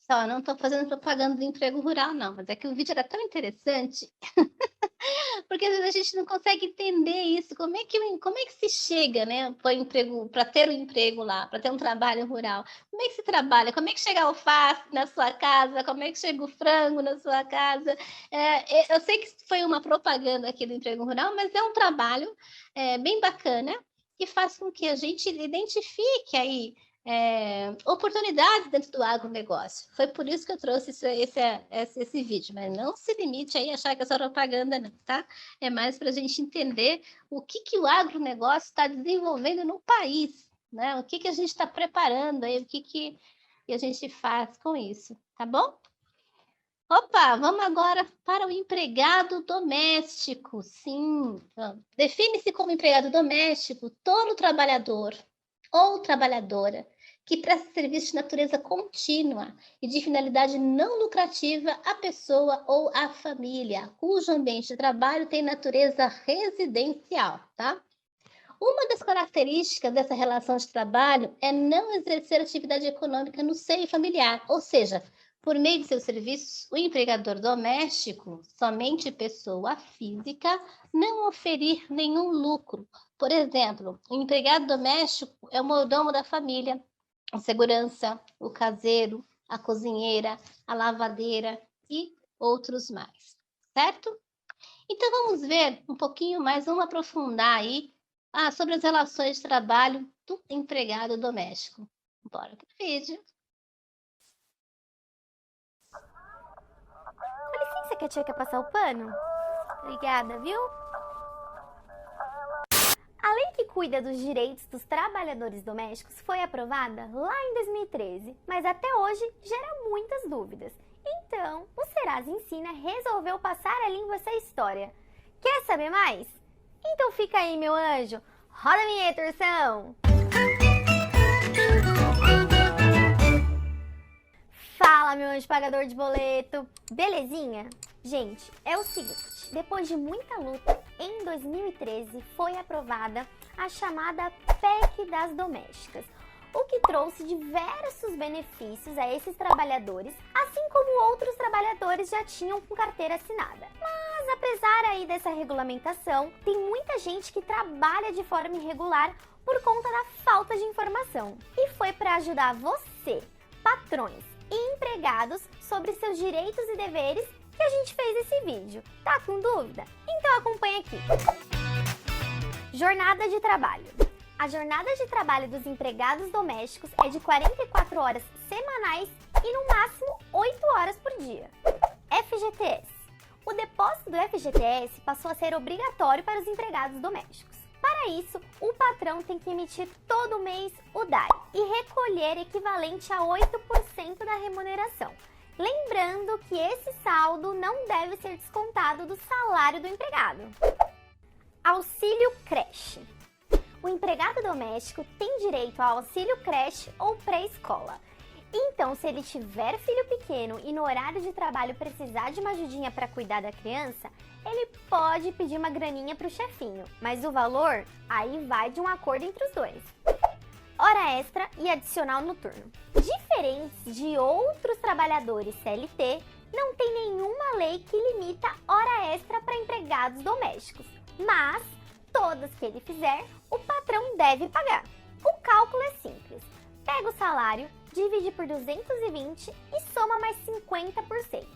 A: Só, não estou fazendo propaganda do emprego rural, não, mas é que o vídeo era tão interessante, porque às vezes a gente não consegue entender isso, como é que se chega, né, para ter um emprego lá, para ter um trabalho rural, como é que se trabalha, como é que chega a alface na sua casa, como é que chega o frango na sua casa. Eu sei que foi uma propaganda aqui do emprego rural, mas é um trabalho bem bacana, que faz com que a gente identifique aí oportunidades dentro do agronegócio. Foi por isso que eu trouxe esse vídeo, mas não se limite aí a achar que é só propaganda, não, tá? É mais para a gente entender o que o agronegócio está desenvolvendo no país, né? O que a gente está preparando aí, o que a gente faz com isso, tá bom? Opa, vamos agora para o empregado doméstico. Sim, define-se como empregado doméstico todo trabalhador ou trabalhadora que presta serviço de natureza contínua e de finalidade não lucrativa à pessoa ou à família, cujo ambiente de trabalho tem natureza residencial, tá? Uma das características dessa relação de trabalho é não exercer atividade econômica no seio familiar, ou seja, por meio de seus serviços, o empregador doméstico, somente pessoa física, não oferir nenhum lucro. Por exemplo, o empregado doméstico é o mordomo da família, a segurança, o caseiro, a cozinheira, a lavadeira e outros mais, certo? Então, vamos ver um pouquinho mais, vamos aprofundar aí sobre as relações de trabalho do empregado doméstico. Bora pro vídeo.
G: Com licença que a tia quer passar o pano? Obrigada, viu? A lei que cuida dos direitos dos trabalhadores domésticos foi aprovada lá em 2013, mas até hoje gera muitas dúvidas. Então, o Serasa Ensina resolveu passar a limpo essa história. Quer saber mais? Então fica aí, meu anjo. Roda a vinheta, Ursão! Fala, meu anjo pagador de boleto, belezinha? Gente, é o seguinte, depois de muita luta, em 2013 foi aprovada a chamada PEC das domésticas, o que trouxe diversos benefícios a esses trabalhadores, assim como outros trabalhadores já tinham com carteira assinada. Mas apesar aí dessa regulamentação, tem muita gente que trabalha de forma irregular por conta da falta de informação. E foi para ajudar você, patrões e empregados, sobre seus direitos e deveres que a gente fez esse vídeo. Tá com dúvida? Então acompanha aqui. Jornada de trabalho. A jornada de trabalho dos empregados domésticos é de 44 horas semanais e no máximo 8 horas por dia. FGTS. O depósito do FGTS passou a ser obrigatório para os empregados domésticos. Para isso, o patrão tem que emitir todo mês o DAI e recolher equivalente a 8% da remuneração. Lembrando que esse saldo não deve ser descontado do salário do empregado. Auxílio creche. O empregado doméstico tem direito ao auxílio creche ou pré-escola. Então, se ele tiver filho pequeno e no horário de trabalho precisar de uma ajudinha para cuidar da criança, ele pode pedir uma graninha para o chefinho, mas o valor aí vai de um acordo entre os dois. Hora extra e adicional noturno. Diferentes de outros trabalhadores CLT, não tem nenhuma lei que limita hora extra para empregados domésticos, mas todas que ele fizer, o patrão deve pagar. O cálculo é simples. Pega o salário, divide por 220 e soma mais 50%.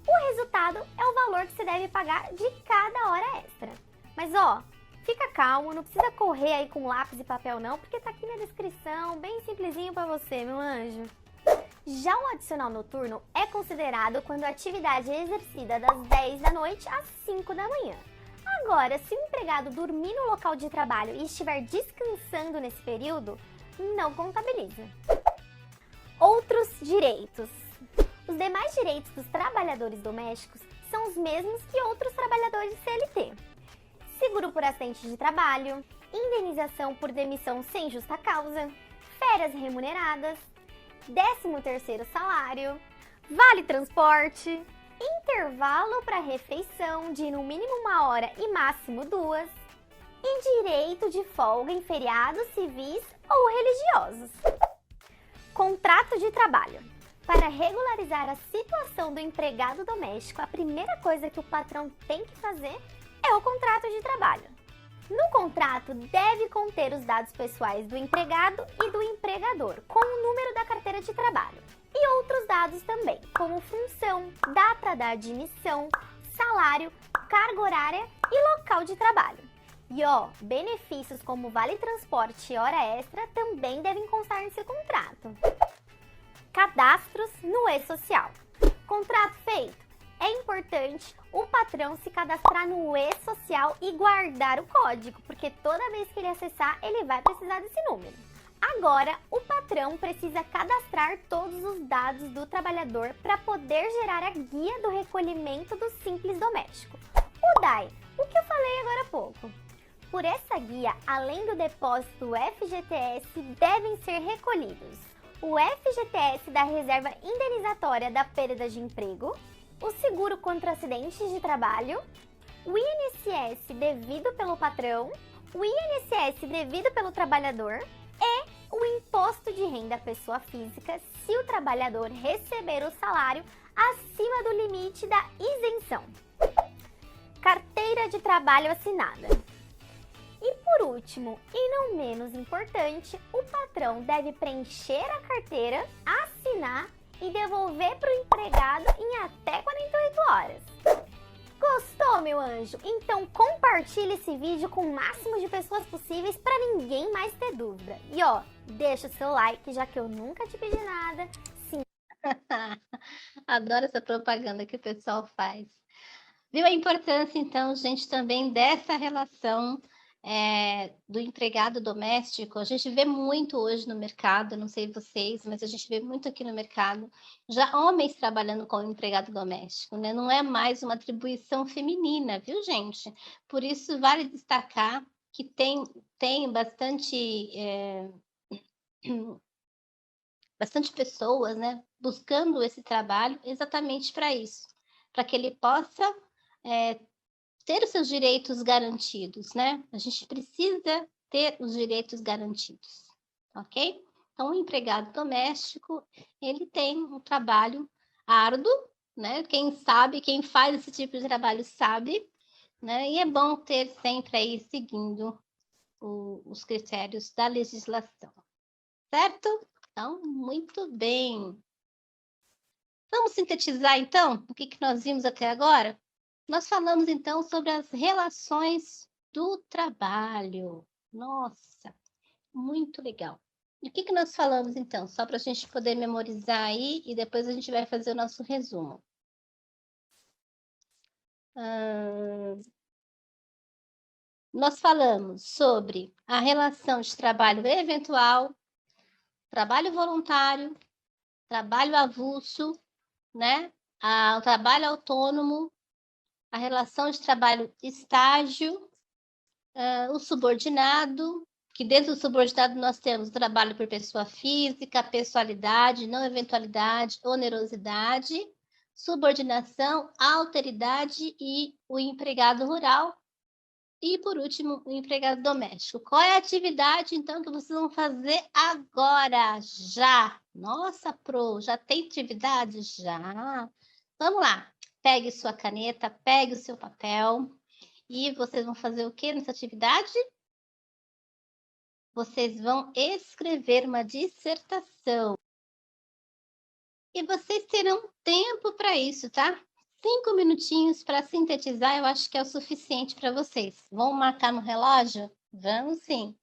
G: O resultado é o valor que você deve pagar de cada hora extra. Mas ó, fica calmo, não precisa correr aí com lápis e papel não, porque tá aqui na descrição, bem simplesinho para você, meu anjo. Já o adicional noturno é considerado quando a atividade é exercida das 10 da noite às 5 da manhã. Agora, se o empregado dormir no local de trabalho e estiver descansando nesse período, não contabiliza. Outros direitos. Os demais direitos dos trabalhadores domésticos são os mesmos que outros trabalhadores de CLT. Seguro por acidente de trabalho, indenização por demissão sem justa causa, férias remuneradas, 13º salário, vale transporte, intervalo para refeição de no mínimo 1 hora e máximo 2, e direito de folga em feriados civis ou religiosos. Contrato de trabalho. Para regularizar a situação do empregado doméstico, a primeira coisa que o patrão tem que fazer é o contrato de trabalho. No contrato, deve conter os dados pessoais do empregado e do empregador, com o número da carteira de trabalho. E outros dados também, como função, data da admissão, salário, carga horária e local de trabalho. E ó, benefícios como vale transporte e hora extra também devem constar nesse contrato. Cadastros no e-social. Contrato feito. É importante o patrão se cadastrar no e-social e guardar o código, porque toda vez que ele acessar, ele vai precisar desse número. Agora, o patrão precisa cadastrar todos os dados do trabalhador para poder gerar a guia do recolhimento do Simples Doméstico. O DAI, o que eu falei agora há pouco. Por essa guia, além do depósito do FGTS, devem ser recolhidos o FGTS da reserva indenizatória da perda de emprego, o seguro contra acidentes de trabalho, o INSS devido pelo patrão, o INSS devido pelo trabalhador e o imposto de renda à pessoa física se o trabalhador receber o salário acima do limite da isenção. Carteira de trabalho assinada. E por último, e não menos importante, o patrão deve preencher a carteira, assinar e devolver para o empregado em até 48 horas. Gostou, meu anjo? Então compartilhe esse vídeo com o máximo de pessoas possíveis para ninguém mais ter dúvida. E ó, deixa o seu like, já que eu nunca te pedi nada. Sim.
A: Adoro essa propaganda que o pessoal faz. Viu a importância, então, gente, também dessa relação do empregado doméstico? A gente vê muito hoje no mercado, não sei vocês, mas a gente vê muito aqui no mercado, já homens trabalhando como empregado doméstico, né? Não é mais uma atribuição feminina, viu, gente? Por isso, vale destacar que tem bastante bastante pessoas, né, buscando esse trabalho exatamente para isso, para que ele possa ter os seus direitos garantidos, né? A gente precisa ter os direitos garantidos, ok? Então, o empregado doméstico, ele tem um trabalho árduo, né? Quem sabe, quem faz esse tipo de trabalho sabe, né? E é bom ter sempre aí seguindo os critérios da legislação, certo? Então, muito bem. Vamos sintetizar, então, o que nós vimos até agora? Nós falamos, então, sobre as relações do trabalho. Nossa, muito legal. E o que nós falamos, então? Só para a gente poder memorizar aí e depois a gente vai fazer o nosso resumo. Nós falamos sobre a relação de trabalho eventual, trabalho voluntário, trabalho avulso, né? O trabalho autônomo, a relação de trabalho estágio, o subordinado, que dentro do subordinado nós temos o trabalho por pessoa física, pessoalidade, não eventualidade, onerosidade, subordinação, alteridade e o empregado rural. E, por último, o empregado doméstico. Qual é a atividade, então, que vocês vão fazer agora? Já! Nossa, Pro, já tem atividade? Já! Vamos lá! Pegue sua caneta, pegue o seu papel. E vocês vão fazer o que nessa atividade? Vocês vão escrever uma dissertação. E vocês terão tempo para isso, tá? 5 minutinhos para sintetizar, eu acho que é o suficiente para vocês. Vão marcar no relógio? Vamos sim.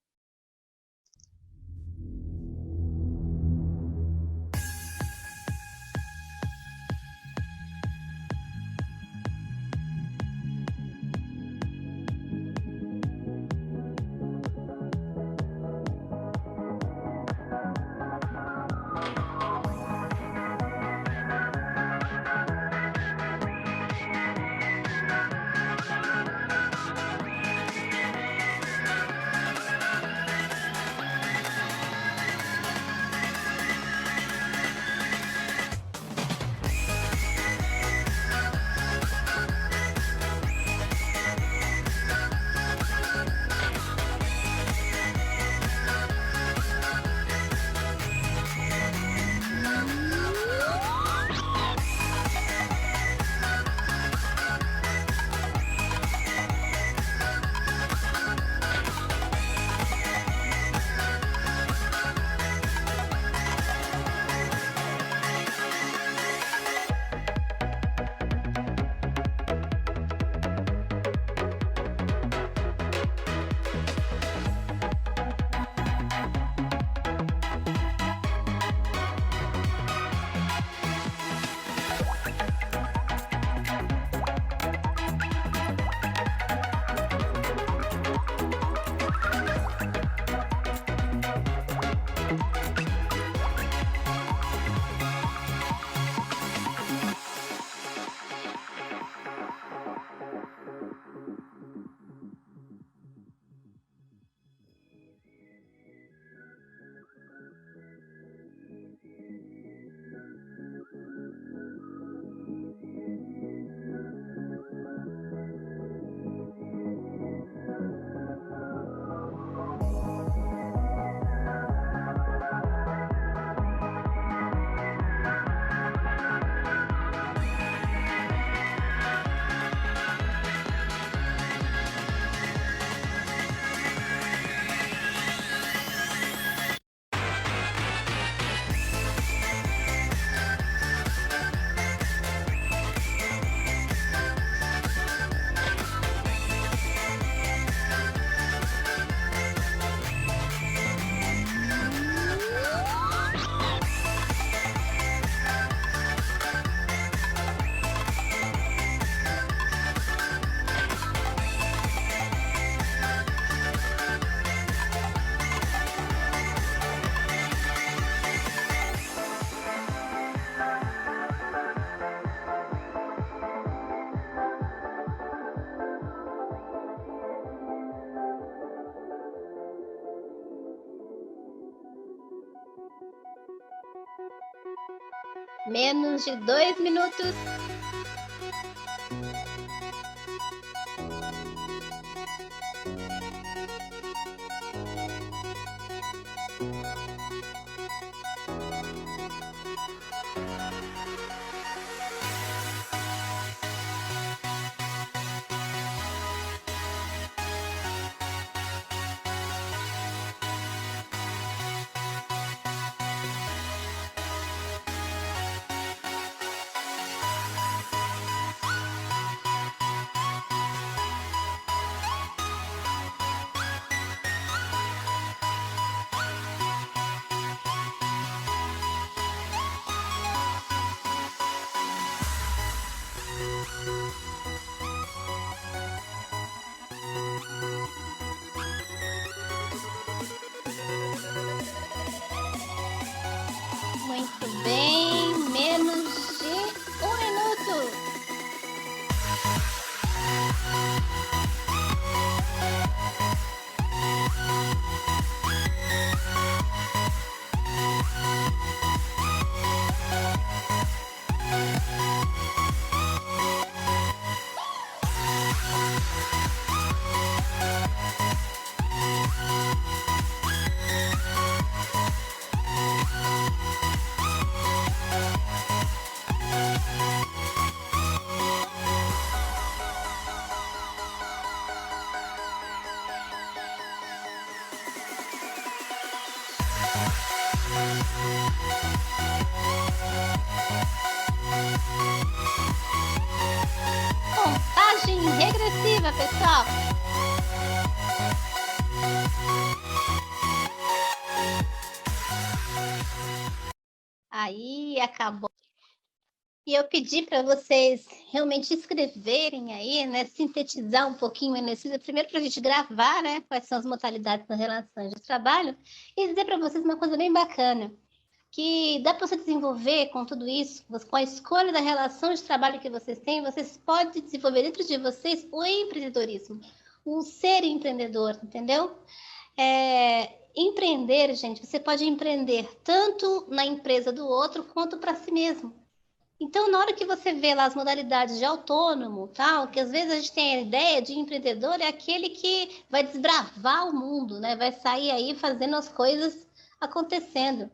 A: Menos de 2 minutos. Muito bem, menos de 1 minuto. Contagem regressiva, pessoal. Aí, acabou. E eu pedi para vocês realmente escreverem aí, né, sintetizar um pouquinho o exercício, primeiro para a gente gravar, né, quais são as modalidades das relações de trabalho, e dizer para vocês uma coisa bem bacana, que dá para você desenvolver com tudo isso, com a escolha da relação de trabalho que vocês têm, vocês podem desenvolver dentro de vocês o empreendedorismo, o ser empreendedor, entendeu? Empreender, gente, você pode empreender tanto na empresa do outro quanto para si mesmo. Então, na hora que você vê lá as modalidades de autônomo, tal, que às vezes a gente tem a ideia de empreendedor, é aquele que vai desbravar o mundo, né? Vai sair aí fazendo as coisas acontecendo.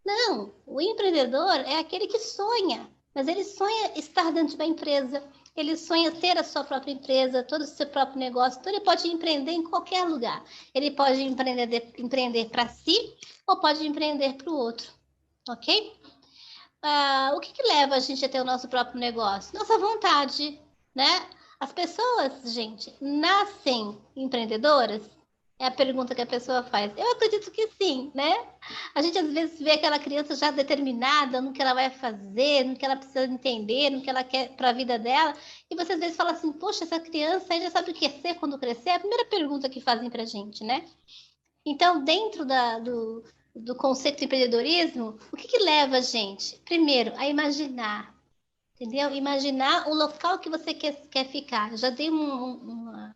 A: Não, o empreendedor é aquele que sonha, mas ele sonha estar dentro de uma empresa, ele sonha ter a sua própria empresa, todo o seu próprio negócio, então ele pode empreender em qualquer lugar. Ele pode empreender para si ou pode empreender para o outro, ok? O que leva a gente a ter o nosso próprio negócio? Nossa vontade, né? As pessoas, gente, nascem empreendedoras? É a pergunta que a pessoa faz. Eu acredito que sim, né? A gente às vezes vê aquela criança já determinada no que ela vai fazer, no que ela precisa entender, no que ela quer para a vida dela, e você às vezes fala assim, poxa, essa criança aí já sabe o que é ser quando crescer? É a primeira pergunta que fazem para a gente, né? Então, dentro do conceito de empreendedorismo, o que leva a gente? Primeiro, a imaginar, entendeu? Imaginar o local que você quer ficar. Eu já dei um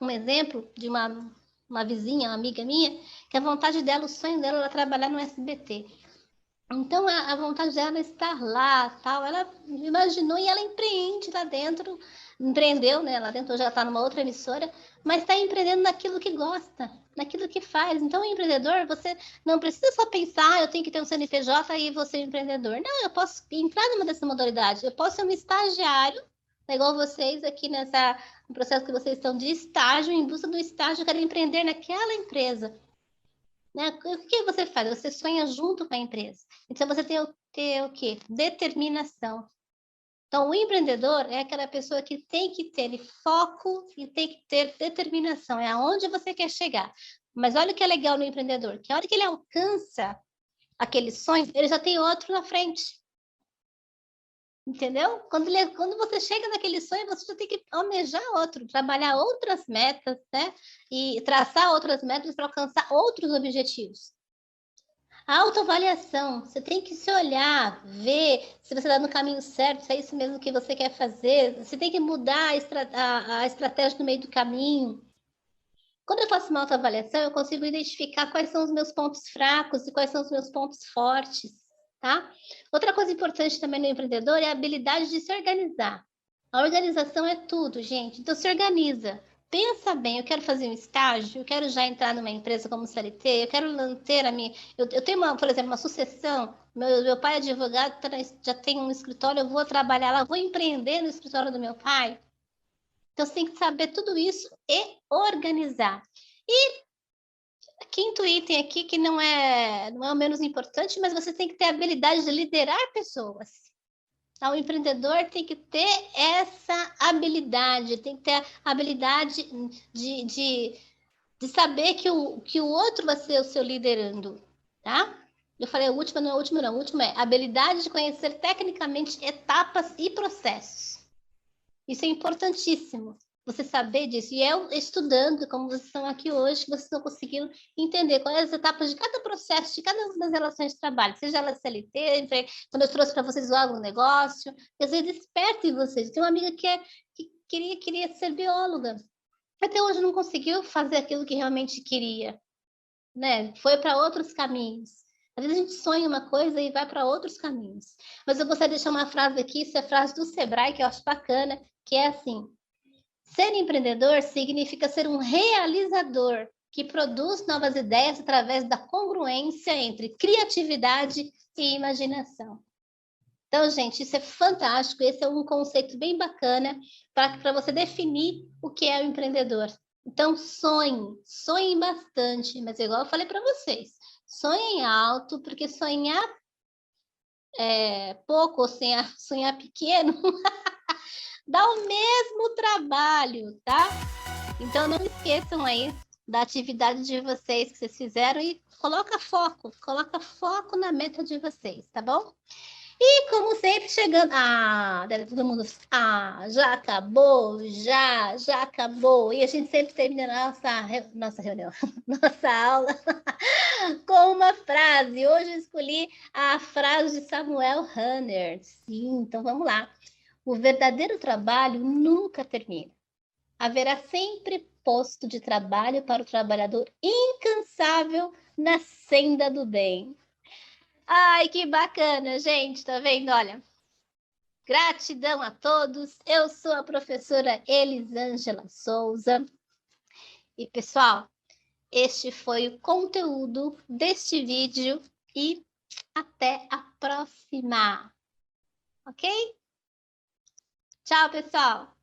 A: exemplo de uma vizinha, uma amiga minha, que a vontade dela, o sonho dela era trabalhar no SBT. Então, a vontade dela é estar lá, tal. Ela imaginou e ela empreende lá dentro, empreendeu, né? Lá dentro já está numa outra emissora, mas está empreendendo naquilo que gosta, naquilo que faz. Então, o empreendedor, você não precisa só pensar, eu tenho que ter um CNPJ e vou ser empreendedor. Não, eu posso entrar numa dessa modalidade. Eu posso ser um estagiário, igual vocês aqui no processo que vocês estão de estágio, em busca do estágio, eu quero empreender naquela empresa. Né? O que você faz? Você sonha junto com a empresa. Então, você tem o quê? Determinação. Então, o empreendedor é aquela pessoa que tem que ter foco e tem que ter determinação. É aonde você quer chegar. Mas olha o que é legal no empreendedor, que a hora que ele alcança aquele sonho, ele já tem outro na frente. Entendeu? Quando você chega naquele sonho, você já tem que almejar outro, trabalhar outras metas, né? E traçar outras metas para alcançar outros objetivos. A autoavaliação, você tem que se olhar, ver se você está no caminho certo, se é isso mesmo que você quer fazer. Você tem que mudar a estratégia no meio do caminho. Quando eu faço uma autoavaliação, eu consigo identificar quais são os meus pontos fracos e quais são os meus pontos fortes. tá? Outra coisa importante também no empreendedor é a habilidade de se organizar. A organização é tudo, gente. Então, se organiza. Pensa bem, eu quero fazer um estágio, eu quero já entrar numa empresa como CLT, eu quero manter a minha... Eu tenho, por exemplo, uma sucessão. Meu pai é advogado, já tem um escritório, eu vou trabalhar lá, vou empreender no escritório do meu pai. Então, você tem que saber tudo isso e organizar. E quinto item aqui, que não é o menos importante, mas você tem que ter a habilidade de liderar pessoas. Então, o empreendedor tem que ter essa habilidade, tem que ter a habilidade de saber que o outro vai ser o seu liderando, tá? Eu falei a última, não é a última, não. A última é a habilidade de conhecer tecnicamente etapas e processos. Isso é importantíssimo, você saber disso. E eu, estudando, como vocês estão aqui hoje, vocês estão conseguindo entender quais as etapas de cada processo, de cada uma das relações de trabalho, seja ela CLT, quando eu trouxe para vocês o agronegócio, às vezes desperta em vocês. Tem uma amiga que queria ser bióloga, até hoje não conseguiu fazer aquilo que realmente queria, né? Foi para outros caminhos. Às vezes a gente sonha uma coisa e vai para outros caminhos. Mas eu gostaria de deixar uma frase aqui, isso é a frase do Sebrae, que eu acho bacana, que é assim: ser empreendedor significa ser um realizador que produz novas ideias através da congruência entre criatividade e imaginação. Então, gente, isso é fantástico. Esse é um conceito bem bacana para você definir o que é o empreendedor. Então, sonhem bastante, mas igual eu falei para vocês, sonhem alto, porque sonhar pouco ou sonhar pequeno dá o mesmo trabalho, tá? Então, não esqueçam aí da atividade de vocês que vocês fizeram e coloca foco na meta de vocês, tá bom? E como sempre, chegando... todo mundo... já acabou, já acabou. E a gente sempre termina nossa reunião, nossa aula com uma frase. Hoje eu escolhi a frase de Samuel Hunter. Sim, então vamos lá. O verdadeiro trabalho nunca termina. Haverá sempre posto de trabalho para o trabalhador incansável na senda do bem. Ai, que bacana, gente, tá vendo? Olha, gratidão a todos. Eu sou a professora Elisângela Souza. E, pessoal, este foi o conteúdo deste vídeo e até a próxima. Ok? Tchau, pessoal!